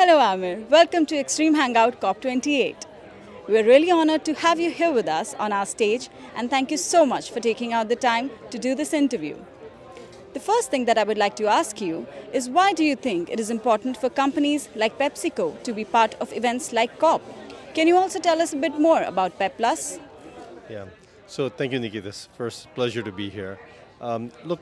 Hello Aamer, welcome to Extreme Hangout COP28. We're really honored to have you here with us on our stage and thank you so much for taking out the time to do this interview. The first thing that I would like to ask you is why do you think it is important for companies like PepsiCo to be part of events like COP? Can you also tell us a bit more about Pep Plus? Yeah. So thank you, Nikki. This first pleasure to be here. Look,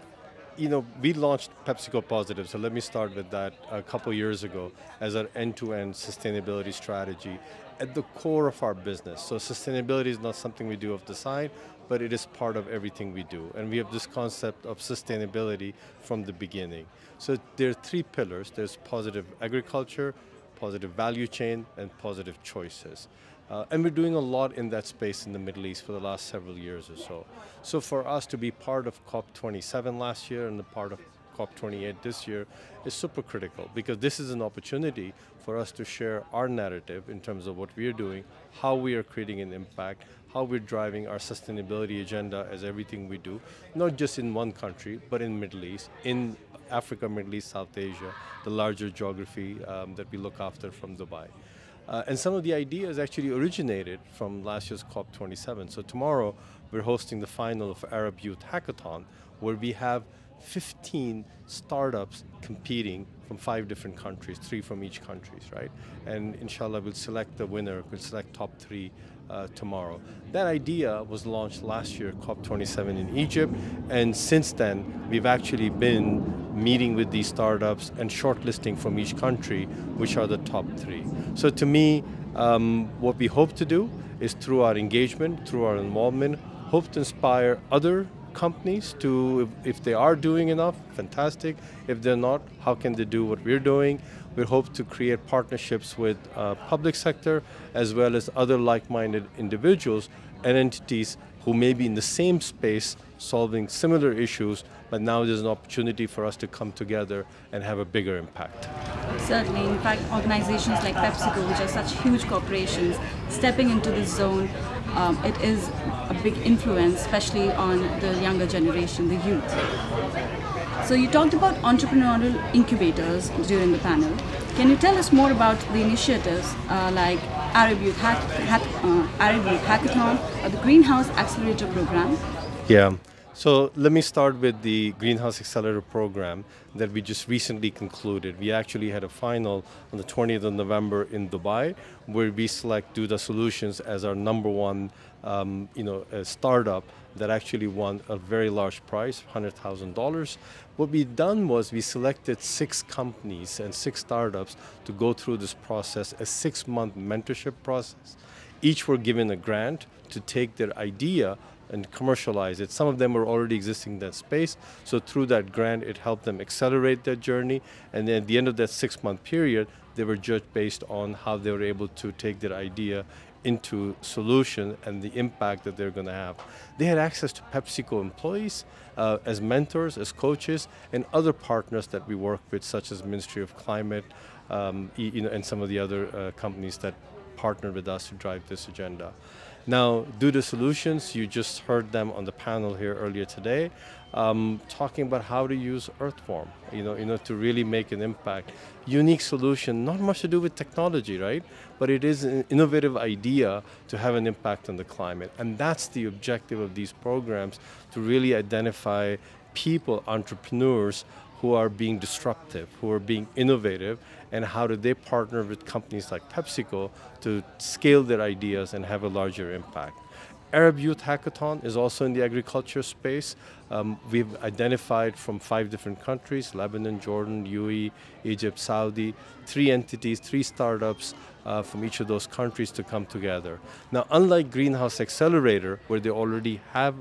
we launched PepsiCo Positive. So let me start with that a couple years ago as our end-to-end sustainability strategy at the core of our business. So sustainability is not something we do off the side, but it is part of everything we do. And we have this concept of sustainability from the beginning. So there are three pillars. There's positive agriculture, positive value chain, and positive choices. And we're doing a lot in that space in the Middle East for the last several years or so. So for us to be part of COP27 last year and the part of COP28 this year is super critical because this is an opportunity for us to share our narrative in terms of what we are doing, how we are creating an impact, how we're driving our sustainability agenda as everything we do, not just in one country, but in Middle East, in Africa, Middle East, South Asia, the larger geography that we look after from Dubai. And some of the ideas actually originated from last year's COP27. So tomorrow we're hosting the final of Arab Youth Hackathon where we have 15 startups competing from 5 different countries, 3 from each country, right? And inshallah we'll select the winner, we'll select top 3 tomorrow. That idea was launched last year, COP27 in Egypt, and since then we've actually been meeting with these startups and shortlisting from each country, which are the top 3. So to me, what we hope to do is through our engagement, through our involvement, hope to inspire other companies to, if they are doing enough, fantastic. If they're not, how can they do what we're doing? We hope to create partnerships with public sector as well as other like-minded individuals and entities who may be in the same space solving similar issues, but now there's an opportunity for us to come together and have a bigger impact. Certainly, in fact, organizations like PepsiCo, which are such huge corporations, stepping into this zone, it is a big influence, especially on the younger generation, the youth. So you talked about entrepreneurial incubators during the panel. Can you tell us more about the initiatives like Arab Youth Hackathon or the Greenhouse Accelerator Program? Yeah. So let me start with the Greenhouse Accelerator program that we just recently concluded. We actually had a final on the 20th of November in Dubai where we select Duda Solutions as our #1 startup that actually won a very large prize, $100,000. What we done was we selected 6 companies and 6 startups to go through this process, a 6-month mentorship process. Each were given a grant to take their idea and commercialize it. Some of them were already existing in that space, so through that grant it helped them accelerate their journey, and then at the end of that 6-month period they were judged based on how they were able to take their idea into solution and the impact that they're going to have. They had access to PepsiCo employees as mentors, as coaches, and other partners that we work with, such as Ministry of Climate, and some of the other companies that partner with us to drive this agenda. Now, Duda Solutions, you just heard them on the panel here earlier today, talking about how to use earthworm, to really make an impact. Unique solution, not much to do with technology, right? But it is an innovative idea to have an impact on the climate. And that's the objective of these programs, to really identify people, entrepreneurs, who are being disruptive, who are being innovative, and how do they partner with companies like PepsiCo to scale their ideas and have a larger impact. Arab Youth Hackathon is also in the agriculture space. We've identified from 5 different countries, Lebanon, Jordan, UAE, Egypt, Saudi, 3 entities, 3 startups from each of those countries to come together. Now, unlike Greenhouse Accelerator, where they already have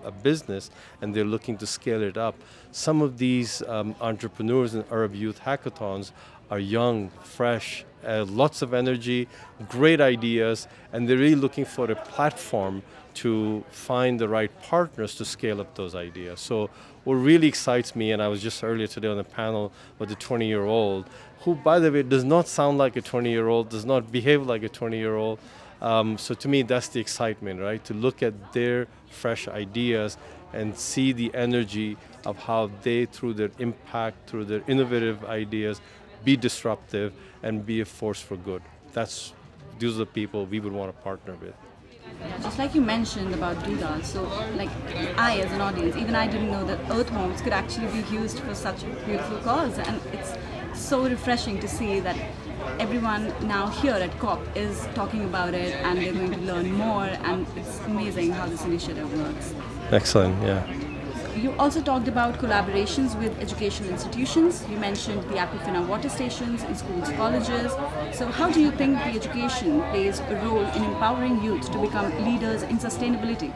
a business and they're looking to scale it up, some of these entrepreneurs in Arab Youth Hackathons are young, fresh, lots of energy, great ideas, and they're really looking for a platform to find the right partners to scale up those ideas. So what really excites me, and I was just earlier today on a panel with a 20-year-old, who, by the way, does not sound like a 20-year-old, does not behave like a 20-year-old. So to me, that's the excitement, right? To look at their fresh ideas and see the energy of how they, through their impact, through their innovative ideas, be disruptive, and be a force for good. Those are the people we would want to partner with. Just like you mentioned about doodahs, so like I as an audience, even I didn't know that earthworms could actually be used for such a beautiful cause, and it's so refreshing to see that everyone now here at COP is talking about it and they're going to learn more, and it's amazing how this initiative works. Excellent, yeah. You also talked about collaborations with educational institutions. You mentioned the Aquafina water stations in schools, colleges. So how do you think the education plays a role in empowering youth to become leaders in sustainability?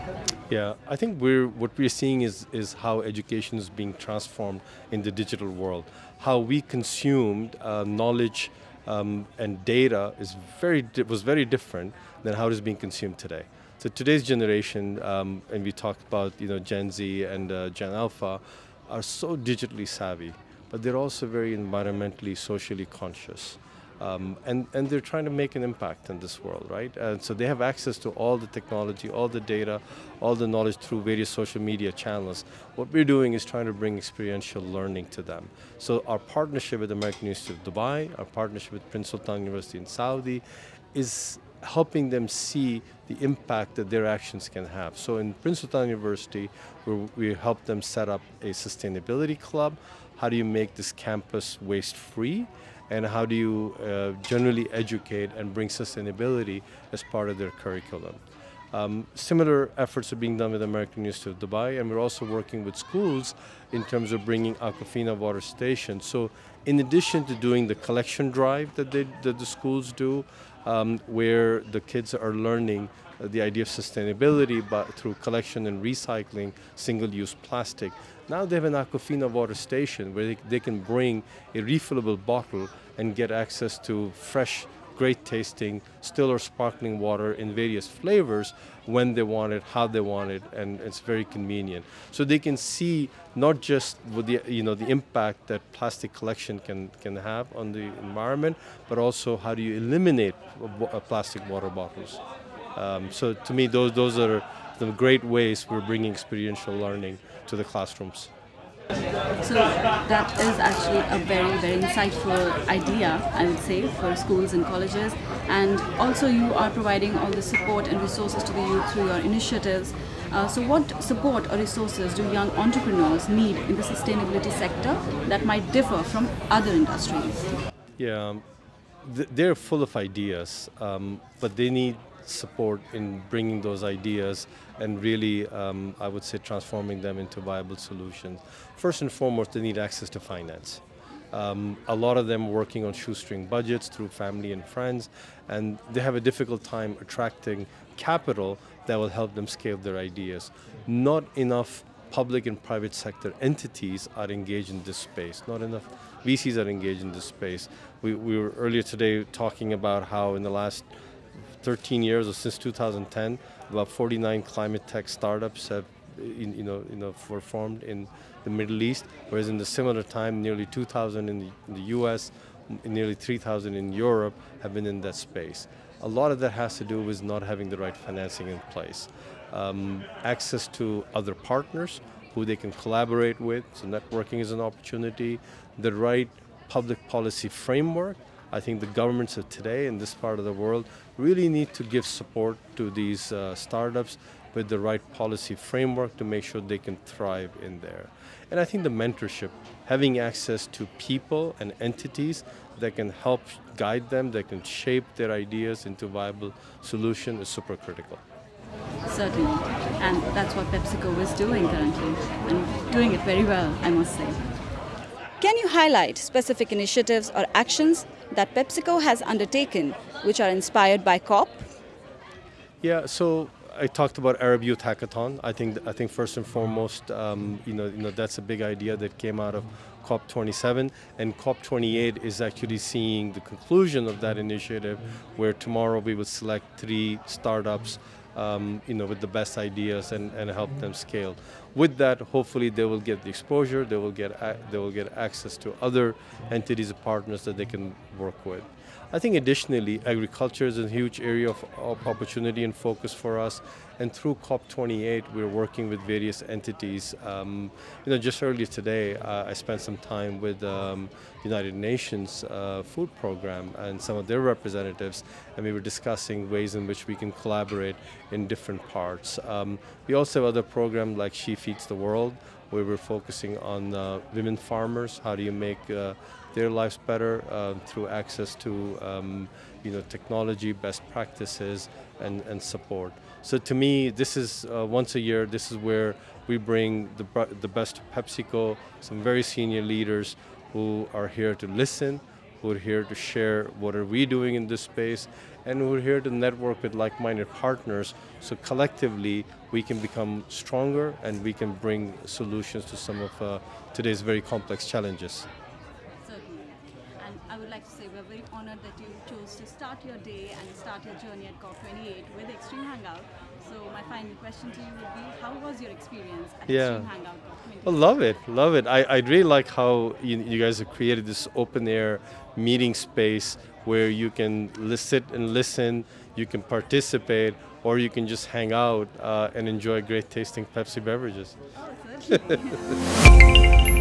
Yeah, I think what we're seeing is how education is being transformed in the digital world. How we consumed knowledge and data was very different than how it is being consumed today. So today's generation, and we talked about Gen Z and Gen Alpha, are so digitally savvy, but they're also very environmentally, socially conscious. And they're trying to make an impact in this world, right? And so they have access to all the technology, all the data, all the knowledge through various social media channels. What we're doing is trying to bring experiential learning to them. So our partnership with the American Institute of Dubai, our partnership with Prince Sultan University in Saudi, is helping them see the impact that their actions can have. So in Prince Sultan University, we help them set up a sustainability club. How do you make this campus waste-free? And how do you generally educate and bring sustainability as part of their curriculum? Similar efforts are being done with the American Institute of Dubai, and we're also working with schools in terms of bringing Aquafina water stations. So in addition to doing the collection drive that the schools do, where the kids are learning the idea of sustainability but through collection and recycling single-use plastic. Now they have an Aquafina water station where they can bring a refillable bottle and get access to fresh, great tasting, still or sparkling water in various flavors when they want it, how they want it, and it's very convenient. So they can see not just with the impact that plastic collection can have on the environment, but also how do you eliminate plastic water bottles. So to me, those are the great ways we're bringing experiential learning to the classrooms. So that is actually a very, very insightful idea, I would say, for schools and colleges. And also you are providing all the support and resources to the youth through your initiatives. So what support or resources do young entrepreneurs need in the sustainability sector that might differ from other industries? Yeah, they're full of ideas, but they need support in bringing those ideas and really, I would say, transforming them into viable solutions. First and foremost, they need access to finance. A lot of them working on shoestring budgets through family and friends, and they have a difficult time attracting capital that will help them scale their ideas. Not enough public and private sector entities are engaged in this space. Not enough VCs are engaged in this space. We were earlier today talking about how in the last 13 years or since 2010, about 49 climate tech startups have were formed in the Middle East, whereas in the similar time, nearly 2,000 in the US, nearly 3,000 in Europe have been in that space. A lot of that has to do with not having the right financing in place. Access to other partners who they can collaborate with, so networking is an opportunity. The right public policy framework. I think the governments of today in this part of the world really need to give support to these startups with the right policy framework to make sure they can thrive in there. And I think the mentorship, having access to people and entities that can help guide them, that can shape their ideas into viable solution is super critical. Certainly, and that's what PepsiCo is doing currently, and doing it very well, I must say. Can you highlight specific initiatives or actions that PepsiCo has undertaken which are inspired by COP? Yeah, so I talked about Arab Youth Hackathon. I think first and foremost, that's a big idea that came out of COP27, and COP28 is actually seeing the conclusion of that initiative, where tomorrow we will select 3 startups with the best ideas and help them scale. With that, hopefully they will get the exposure, they will get access to other entities and partners that they can work with. I think additionally, agriculture is a huge area of opportunity and focus for us. And through COP28, we're working with various entities. Just earlier today, I spent some time with United Nations Food Program and some of their representatives, and we were discussing ways in which we can collaborate in different parts. We also have other programs like She Feeds the World, where we're focusing on women farmers. How do you make their lives better through access to technology, best practices, and support. So to me, this is once a year. This is where we bring the best of PepsiCo, some very senior leaders who are here to listen, who are here to share what are we doing in this space, and who are here to network with like-minded partners, so collectively we can become stronger and we can bring solutions to some of today's very complex challenges. Certainly. And I would like to say we're very honored that you chose to start your day and start your journey at COP28 with Extreme Hangout. So my final question to you would be, how was your experience at Extreme Hangout COP28? Well, love it. I really like how you guys have created this open air meeting space where you can sit and listen, you can participate, or you can just hang out and enjoy great tasting Pepsi beverages. Oh, certainly.